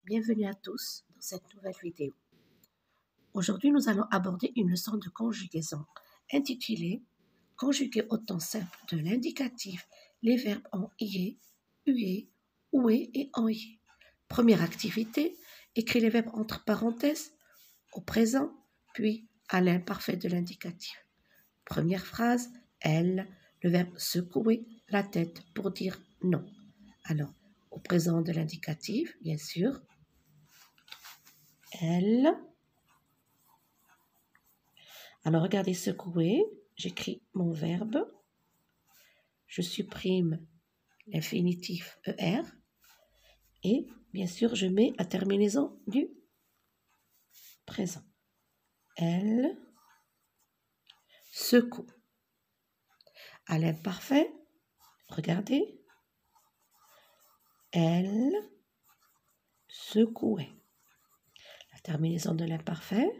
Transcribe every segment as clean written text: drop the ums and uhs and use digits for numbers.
Bienvenue à tous dans cette nouvelle vidéo. Aujourd'hui, nous allons aborder une leçon de conjugaison intitulée « Conjuguer au temps simple de l'indicatif les verbes en ié, ué, oué et en ié ». Première activité, écris les verbes entre parenthèses au présent, puis à l'imparfait de l'indicatif. Première phrase, elle, le verbe secouer la tête pour dire non. Alors, au présent de l'indicatif, bien sûr, elle. Alors, regardez secouer, j'écris mon verbe, je supprime l'infinitif ER et bien sûr, je mets la terminaison du présent. Elle secoue. À l'imparfait, regardez, elle secouait. La terminaison de l'imparfait,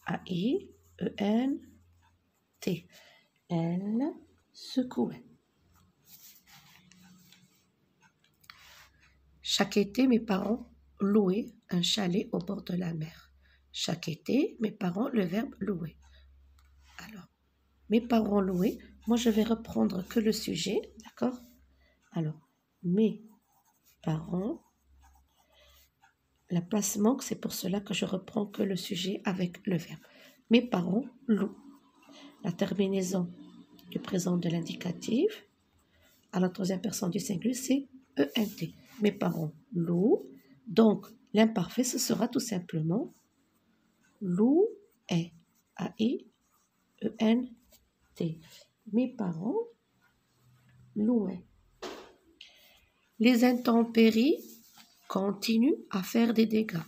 AI, EN, T. Elle secouait. Chaque été, mes parents louaient un chalet au bord de la mer. Chaque été, mes parents, le verbe louer. Alors, mes parents louaient, moi je vais reprendre que le sujet, d'accord? Alors, mes parents, la place manque, c'est pour cela que je reprends que le sujet avec le verbe. Mes parents louent. La terminaison du présent de l'indicatif à la troisième personne du singulier, c'est ENT. Mes parents louent. Donc, l'imparfait, ce sera tout simplement louaient. A-I-E-N-T. Mes parents louaient. Les intempéries continuent à faire des dégâts.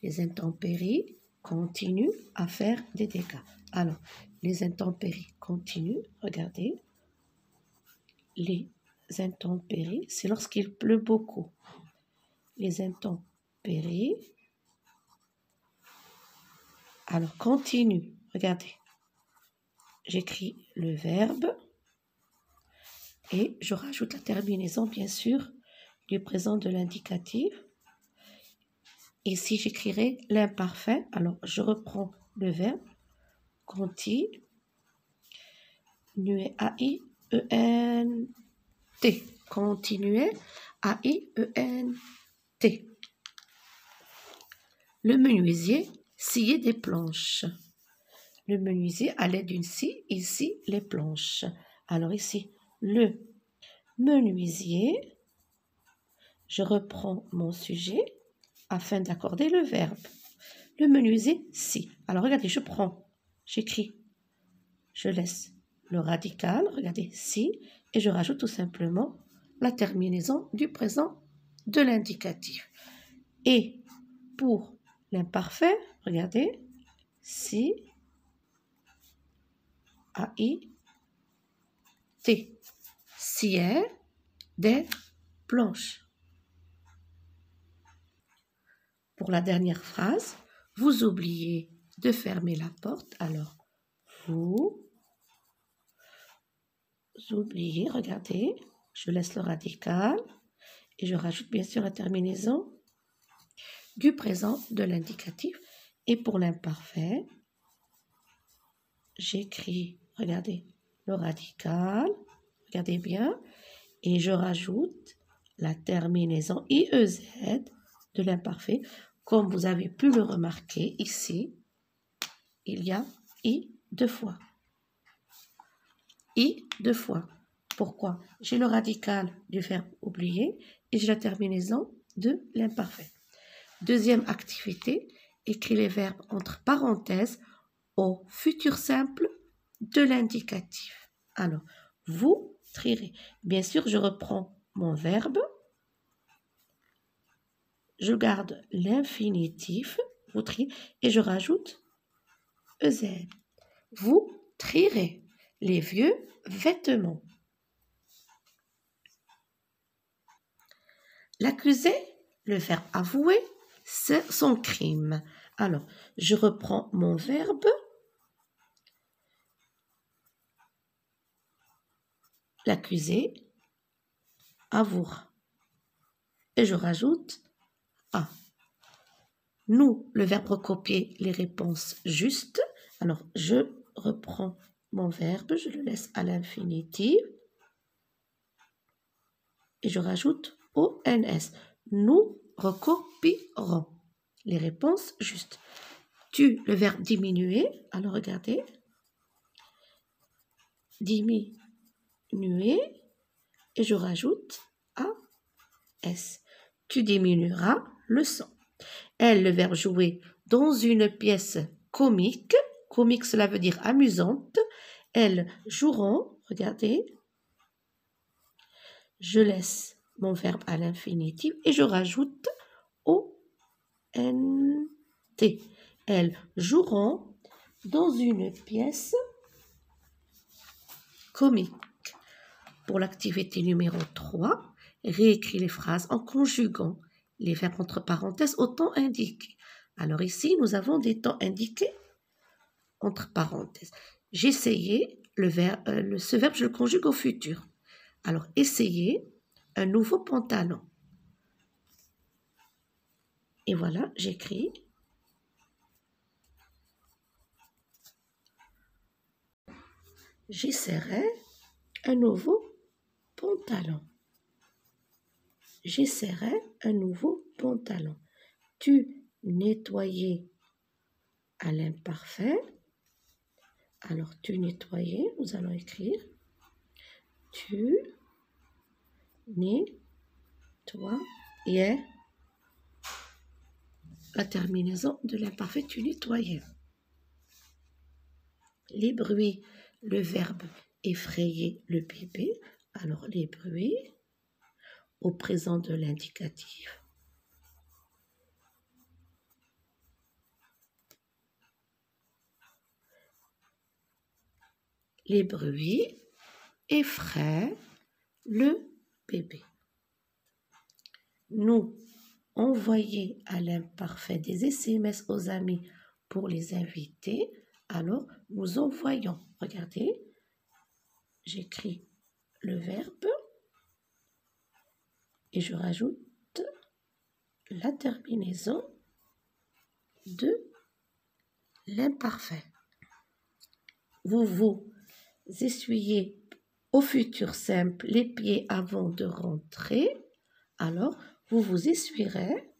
Les intempéries continuent à faire des dégâts. Alors, les intempéries continuent, regardez. Les intempéries, c'est lorsqu'il pleut beaucoup. Les intempéries. Alors, continue. Regardez. J'écris le verbe et je rajoute la terminaison, bien sûr, du présent de l'indicatif. Ici, j'écrirai l'imparfait. Alors, je reprends le verbe. Continue. A-I-E-N-T. Continuer. A-I-E-N-T. Le menuisier sciait des planches. Le menuisier, à l'aide d'une scie, il scie les planches. Alors ici, le menuisier, je reprends mon sujet afin d'accorder le verbe. Le menuisier scie. Alors regardez, je prends, j'écris, je laisse le radical, regardez, scie, et je rajoute tout simplement la terminaison du présent de l'indicatif. Et pour l'imparfait, regardez, si, A-I-T, sciait des planches. Pour la dernière phrase, vous oubliez de fermer la porte, alors vous oubliez, regardez, je laisse le radical et je rajoute bien sûr la terminaison du présent de l'indicatif. Et pour l'imparfait, j'écris, regardez, le radical, regardez bien, et je rajoute la terminaison IEZ de l'imparfait. Comme vous avez pu le remarquer ici, il y a I deux fois. I deux fois. Pourquoi? J'ai le radical du verbe oublier et j'ai la terminaison de l'imparfait. Deuxième activité, écris les verbes entre parenthèses au futur simple de l'indicatif. Alors, vous trierez. Bien sûr, je reprends mon verbe. Je garde l'infinitif, vous triez, et je rajoute EZ. Vous trierez les vieux vêtements. L'accusé, le verbe avouer, c'est son crime. Alors, je reprends mon verbe. L'accusé avouera. Et je rajoute A. Nous, le verbe recopier les réponses justes. Alors, je reprends mon verbe, je le laisse à l'infinitif et je rajoute ONS. Nous recopierons les réponses justes. Tu, le verbe diminuer. Alors, regardez. Diminuer et je rajoute AS. Tu diminueras le son. Elle, le verbe jouer dans une pièce comique. Comique, cela veut dire amusante. Elles joueront, regardez, je laisse mon verbe à l'infinitif et je rajoute ONT. Elles joueront dans une pièce comique. Pour l'activité numéro 3, réécris les phrases en conjuguant les verbes entre parenthèses au temps indiqué. Alors ici, nous avons des temps indiqués entre parenthèses. J'ai essayé ce verbe, je le conjugue au futur. Alors, essayer un nouveau pantalon. Et voilà, j'écris. J'essaierai un nouveau pantalon. J'essaierai un nouveau pantalon. Tu nettoyais à l'imparfait. Alors, tu nettoyais, nous allons écrire. Tu nettoyais. La terminaison de l'imparfait, tu nettoyais. Les bruits, le verbe effrayer le bébé. Alors, les bruits au présent de l'indicatif. Les bruits effraient le bébé. Nous envoyer à l'imparfait des SMS aux amis pour les inviter. Alors, nous envoyons. Regardez, j'écris le verbe et je rajoute la terminaison de l'imparfait. Vous vous essuyez au futur simple les pieds avant de rentrer. Alors, vous vous essuierez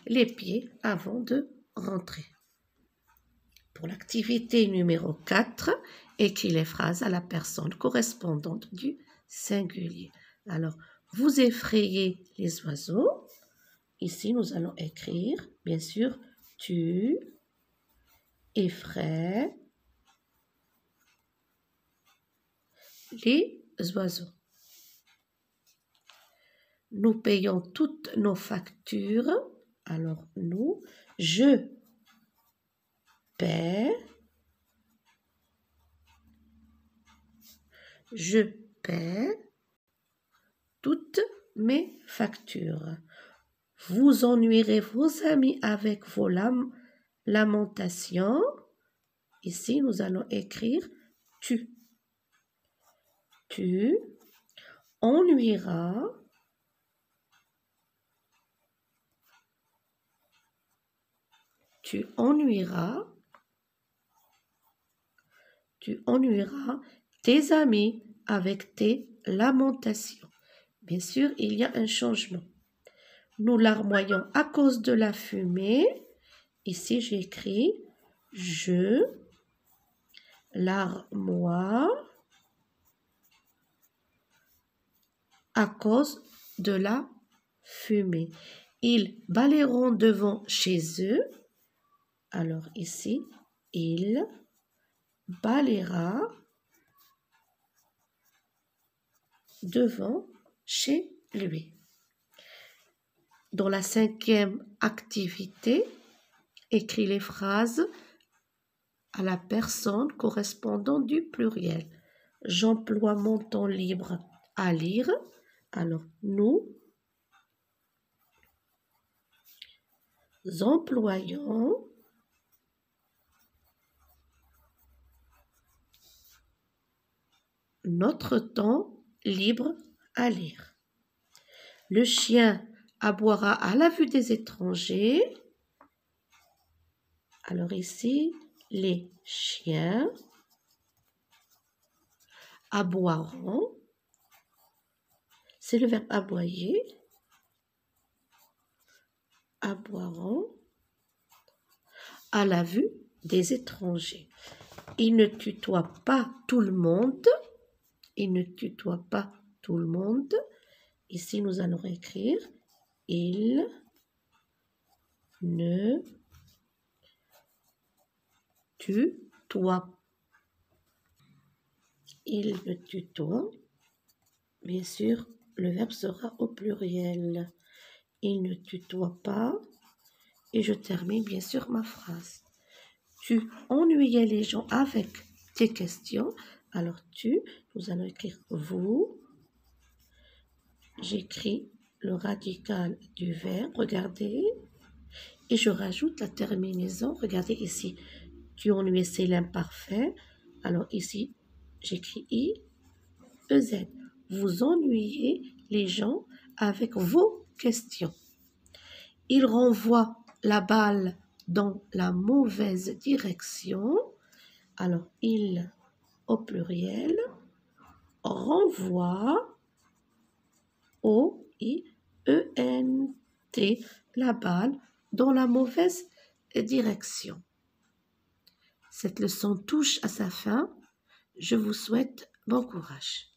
les pieds avant de rentrer. Pour l'activité numéro 4, écris les phrases à la personne correspondante du singulier. Alors, vous effrayez les oiseaux. Ici, nous allons écrire, bien sûr, tu effraies les oiseaux. Nous payons toutes nos factures. Alors, nous, je paie toutes mes factures. Vous ennuierez vos amis avec vos lamentations. Ici, nous allons écrire tu. Tu ennuieras tes amis avec tes lamentations. Bien sûr, il y a un changement. Nous larmoyons à cause de la fumée. Ici, j'écris je larmoie à cause de la fumée. Ils balayeront devant chez eux. Alors ici, il balayera devant chez lui. Dans la 5e activité, écris les phrases à la personne correspondant du pluriel. J'emploie mon temps libre à lire. Alors, nous employons notre temps libre à lire. Le chien aboiera à la vue des étrangers. Alors ici, les chiens aboieront. C'est le verbe aboyer. Aboieront à la vue des étrangers. Il ne tutoie pas tout le monde. Il ne tutoie pas tout le monde. Ici, nous allons écrire il ne tutoie. Il ne tutoie. Bien sûr, le verbe sera au pluriel. Il ne tutoie pas. Et je termine bien sûr ma phrase. Tu ennuyais les gens avec tes questions. Alors nous allons écrire vous. J'écris le radical du verbe, regardez. Et je rajoute la terminaison. Regardez ici, tu ennuyais, c'est l'imparfait. Alors ici, j'écris I, E, Z. Vous ennuyez les gens avec vos questions. Il renvoie la balle dans la mauvaise direction. Alors, il, au pluriel, renvoie, O-I-E-N-T, la balle dans la mauvaise direction. Cette leçon touche à sa fin. Je vous souhaite bon courage.